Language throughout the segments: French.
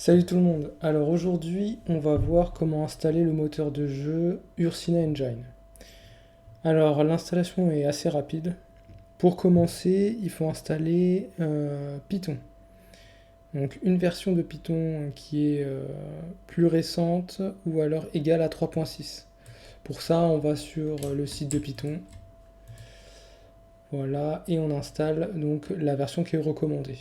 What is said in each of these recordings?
Salut tout le monde. Alors aujourd'hui, on va voir comment installer le moteur de jeu Ursina Engine. Alors l'installation est assez rapide. Pour commencer, il faut installer Python. Donc une version de Python qui est plus récente ou alors égale à 3.6. Pour ça, on va sur le site de Python. Voilà, et on installe donc la version qui est recommandée.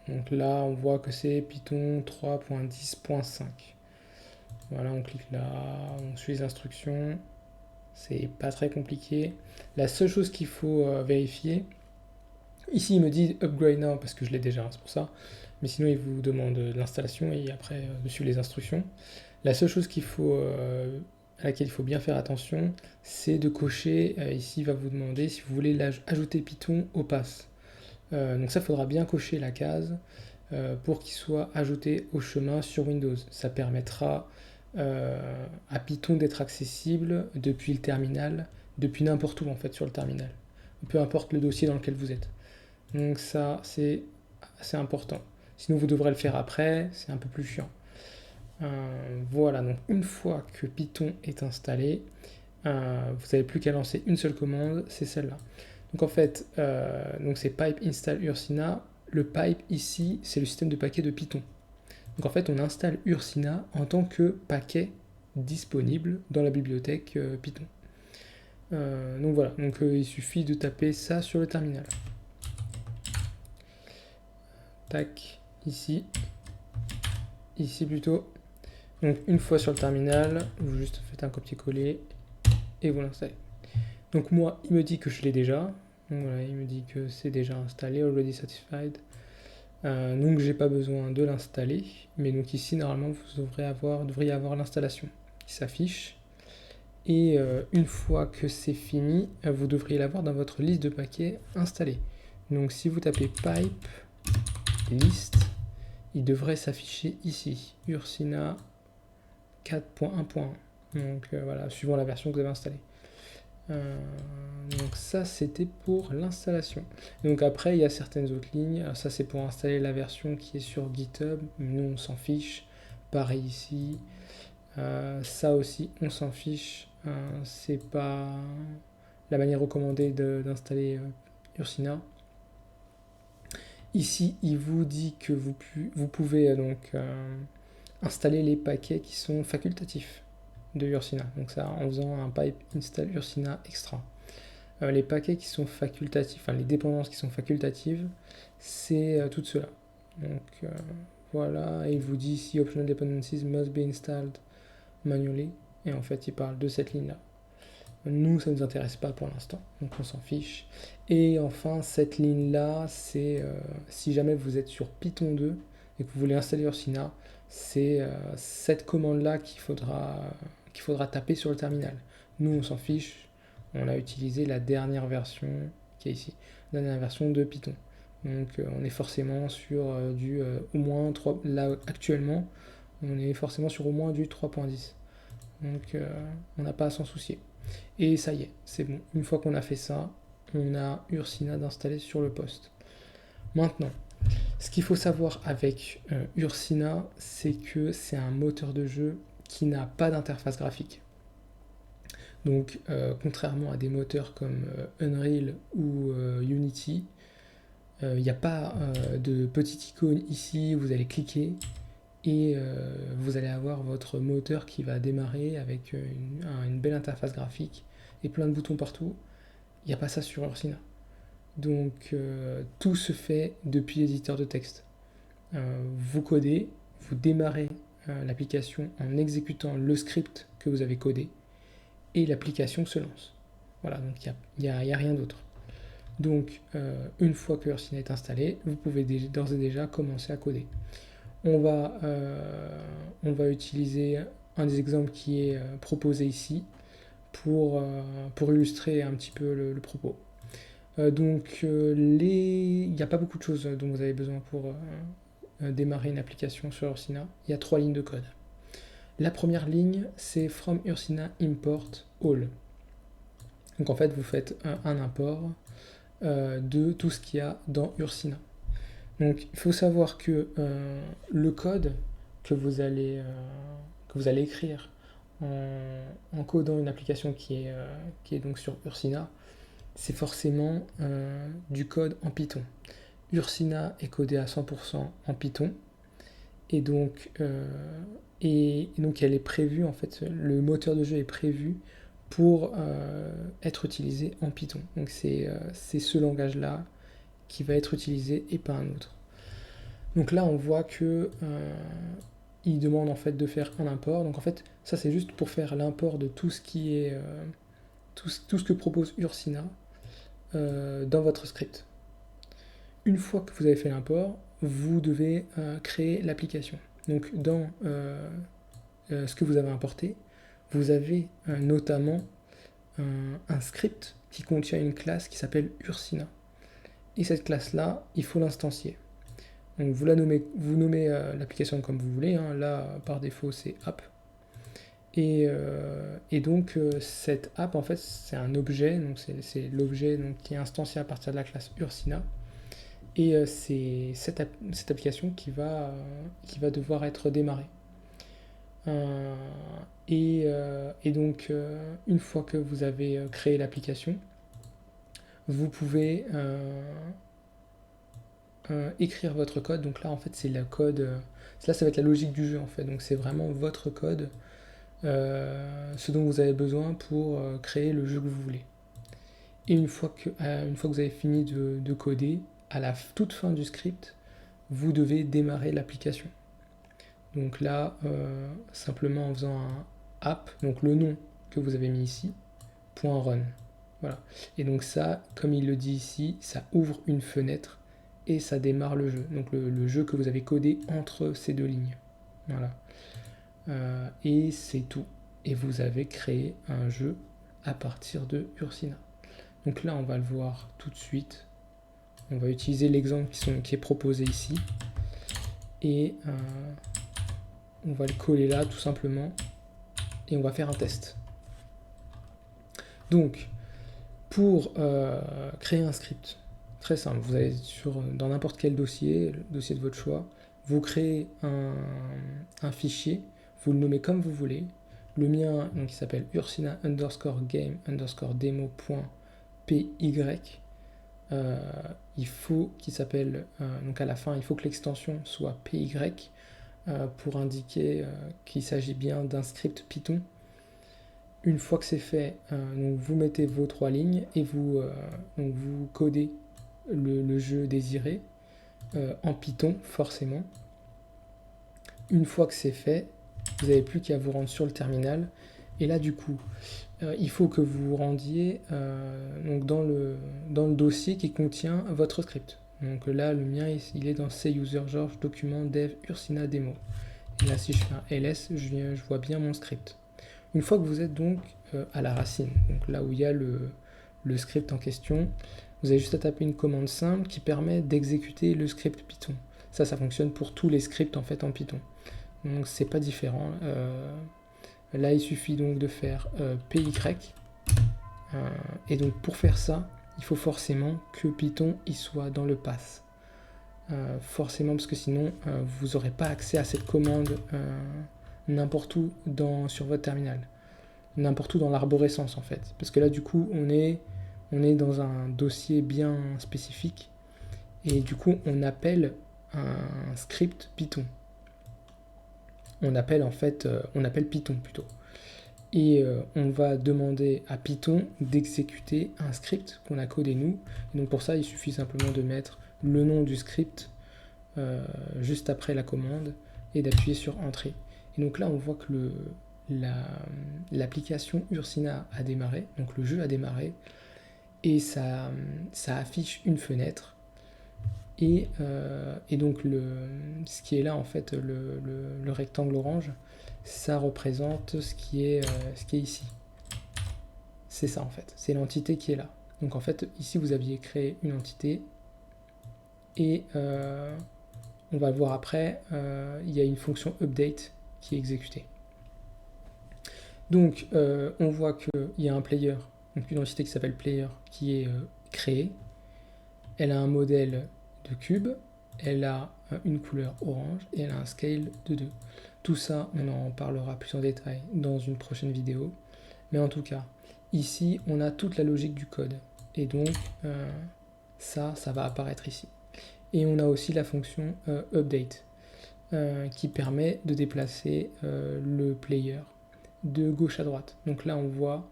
Donc là, on voit que c'est Python 3.10.5. Voilà, on clique là, on suit les instructions. C'est pas très compliqué. La seule chose qu'il faut vérifier, ici il me dit upgrade now parce que je l'ai déjà, hein, c'est pour ça. Mais sinon il vous demande l'installation et après de suivre les instructions. La seule chose à laquelle il faut bien faire attention, c'est de cocher. Ici il va vous demander si vous voulez ajouter Python au pass. Donc ça, il faudra bien cocher la case pour qu'il soit ajouté au chemin sur Windows. Ça permettra à Python d'être accessible depuis le terminal, depuis n'importe où en fait sur le terminal, peu importe le dossier dans lequel vous êtes. Donc ça, c'est assez important. Sinon, vous devrez le faire après, c'est un peu plus chiant. Voilà, donc une fois que Python est installé, vous n'avez plus qu'à lancer une seule commande, c'est celle-là. Donc en fait, donc c'est pipe install Ursina. Le pipe ici, c'est le système de paquet de Python. Donc en fait, on installe Ursina en tant que paquet disponible dans la bibliothèque Python. Donc voilà, donc il suffit de taper ça sur le terminal. Tac, ici plutôt. Donc une fois sur le terminal, vous juste faites un copier-coller et vous l'installez. Donc moi, il me dit que je l'ai déjà. Donc voilà, il me dit que c'est déjà installé, already satisfied. Donc j'ai pas besoin de l'installer, mais donc ici normalement vous devriez avoir l'installation qui s'affiche. Et une fois que c'est fini, vous devriez l'avoir dans votre liste de paquets installés. Donc si vous tapez pipe list, il devrait s'afficher ici, Ursina 4.1.1. Donc voilà, suivant la version que vous avez installée. Donc ça c'était pour l'installation. Donc après il y a certaines autres lignes. Ça c'est pour installer la version qui est sur GitHub. Nous on s'en fiche. Pareil ici. Ça aussi on s'en fiche. C'est pas la manière recommandée d'installer Ursina. Ici il vous dit que vous pouvez donc installer les paquets qui sont facultatifs de Ursina. Donc ça en faisant un pipe install Ursina extra. Les paquets qui sont facultatifs, enfin les dépendances qui sont facultatives, c'est tout cela. Donc voilà, et il vous dit ici optional dependencies must be installed manually. Et en fait, il parle de cette ligne-là. Nous, ça ne nous intéresse pas pour l'instant, donc on s'en fiche. Et enfin, cette ligne-là, c'est si jamais vous êtes sur Python 2 et que vous voulez installer Ursina, c'est cette commande-là qu'il faudra taper sur le terminal. Nous, on s'en fiche, on a utilisé la dernière version qui est ici, la dernière version de Python. Donc on est forcément sur au moins 3, là actuellement, on est forcément sur au moins du 3.10. Donc on n'a pas à s'en soucier. Et ça y est, c'est bon. Une fois qu'on a fait ça, on a Ursina d'installer sur le poste. Maintenant, ce qu'il faut savoir avec Ursina, c'est que c'est un moteur de jeu qui n'a pas d'interface graphique. Donc, contrairement à des moteurs comme Unreal ou Unity, il n'y a pas de petite icône ici, vous allez cliquer et vous allez avoir votre moteur qui va démarrer avec une belle interface graphique et plein de boutons partout. Il n'y a pas ça sur Ursina. Donc tout se fait depuis l'éditeur de texte. Vous codez, vous démarrez l'application en exécutant le script que vous avez codé et l'application se lance. Voilà, donc il n'y a rien d'autre. Donc une fois que Ursina est installé, vous pouvez d'ores et déjà commencer à coder. On va utiliser un des exemples qui est proposé ici pour illustrer un petit peu le propos. Donc il n'y a pas beaucoup de choses dont vous avez besoin pour démarrer une application sur Ursina. Il y a 3 lignes de code. La première ligne, c'est from Ursina import all. Donc en fait, vous faites un import de tout ce qu'il y a dans Ursina. Donc il faut savoir que le code que vous allez écrire en codant une application qui est donc sur Ursina, c'est forcément du code en Python. Ursina est codé à 100% en Python, et donc elle est prévue, en fait, le moteur de jeu est prévu pour être utilisé en Python. Donc c'est ce langage-là qui va être utilisé et pas un autre. Donc là, on voit que il demande en fait de faire un import. Donc en fait, ça c'est juste pour faire l'import de tout ce qui est tout ce que propose Ursina dans votre script. Une fois que vous avez fait l'import, vous devez créer l'application. Donc dans ce que vous avez importé, vous avez notamment un script qui contient une classe qui s'appelle Ursina. Et cette classe-là, il faut l'instancier. Donc vous nommez l'application comme vous voulez, hein. Là par défaut c'est app. Et donc cette app, en fait, c'est un objet, donc c'est l'objet qui est instancié à partir de la classe Ursina. Et c'est cette application qui va devoir être démarrée. Et donc une fois que vous avez créé l'application, vous pouvez écrire votre code. Donc là en fait c'est le code, là ça va être la logique du jeu en fait, donc c'est vraiment votre code, ce dont vous avez besoin pour créer le jeu que vous voulez. Et une fois que vous avez fini de coder, à la toute fin du script, vous devez démarrer l'application. Donc là, simplement en faisant un app, donc le nom que vous avez mis ici, .run. Voilà. Et donc ça, comme il le dit ici, ça ouvre une fenêtre et ça démarre le jeu. Donc le jeu que vous avez codé entre ces deux lignes. Voilà. Et c'est tout. Et vous avez créé un jeu à partir de Ursina. Donc là, on va le voir tout de suite. On va utiliser l'exemple qui est proposé ici. Et on va le coller là, tout simplement. Et on va faire un test. Donc, pour créer un script, très simple, vous allez dans n'importe quel dossier, le dossier de votre choix, vous créez un fichier, vous le nommez comme vous voulez. Le mien, donc, qui s'appelle ursina_game_demo.py. Il faut qu'il s'appelle, donc à la fin, il faut que l'extension soit py pour indiquer qu'il s'agit bien d'un script Python. Une fois que c'est fait, donc vous mettez vos 3 lignes et vous codez le jeu désiré en Python, forcément. Une fois que c'est fait, vous n'avez plus qu'à vous rendre sur le terminal. Et là, du coup, il faut que vous vous rendiez donc dans le dossier qui contient votre script. Donc là, le mien, il est dans C-user-George document dev ursina demo. Et là, si je fais un ls, je vois bien mon script. Une fois que vous êtes donc à la racine, donc là où il y a le script en question, vous avez juste à taper une commande simple qui permet d'exécuter le script Python. Ça fonctionne pour tous les scripts en fait en Python. Donc c'est pas différent. Là, il suffit donc de faire py. Et donc pour faire ça, il faut forcément que Python il soit dans le path. Forcément, parce que sinon, vous n'aurez pas accès à cette commande n'importe où sur votre terminal. N'importe où dans l'arborescence en fait. Parce que là, du coup, on est dans un dossier bien spécifique. Et du coup, on appelle un script Python. On appelle Python plutôt. Et on va demander à Python d'exécuter un script qu'on a codé nous. Et donc pour ça, il suffit simplement de mettre le nom du script juste après la commande et d'appuyer sur Entrée. Et donc là, on voit que l'application Ursina a démarré, donc le jeu a démarré, et ça affiche une fenêtre. Et donc ce qui est là, en fait, le rectangle orange, ça représente ce qui est ici. C'est ça en fait, c'est l'entité qui est là. Donc en fait, ici vous aviez créé une entité et on va le voir après, il y a une fonction update qui est exécutée. Donc on voit qu'il y a un player, donc une entité qui s'appelle player qui est créée. Elle a un modèle de cube, elle a une couleur orange et elle a un scale de 2. Tout ça, on en parlera plus en détail dans une prochaine vidéo. Mais en tout cas, ici, on a toute la logique du code. Et donc, ça va apparaître ici. Et on a aussi la fonction update qui permet de déplacer le player de gauche à droite. Donc là, on voit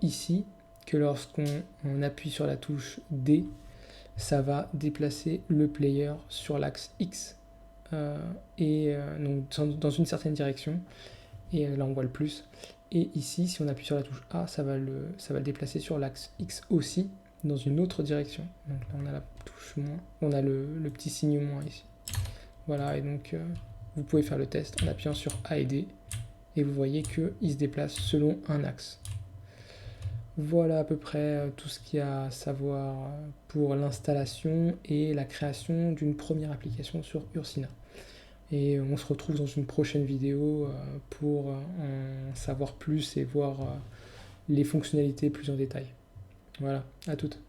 ici que lorsqu'on appuie sur la touche D, ça va déplacer le player sur l'axe X donc dans une certaine direction. Et là, on voit le plus. Et ici, si on appuie sur la touche A, ça va le déplacer sur l'axe X aussi, dans une autre direction. Donc là, on a la touche moins, on a le petit signe moins ici. Voilà, et donc vous pouvez faire le test en appuyant sur A et D, et vous voyez qu'il se déplace selon un axe. Voilà à peu près tout ce qu'il y a à savoir pour l'installation et la création d'une première application sur Ursina. Et on se retrouve dans une prochaine vidéo pour en savoir plus et voir les fonctionnalités plus en détail. Voilà, à toutes.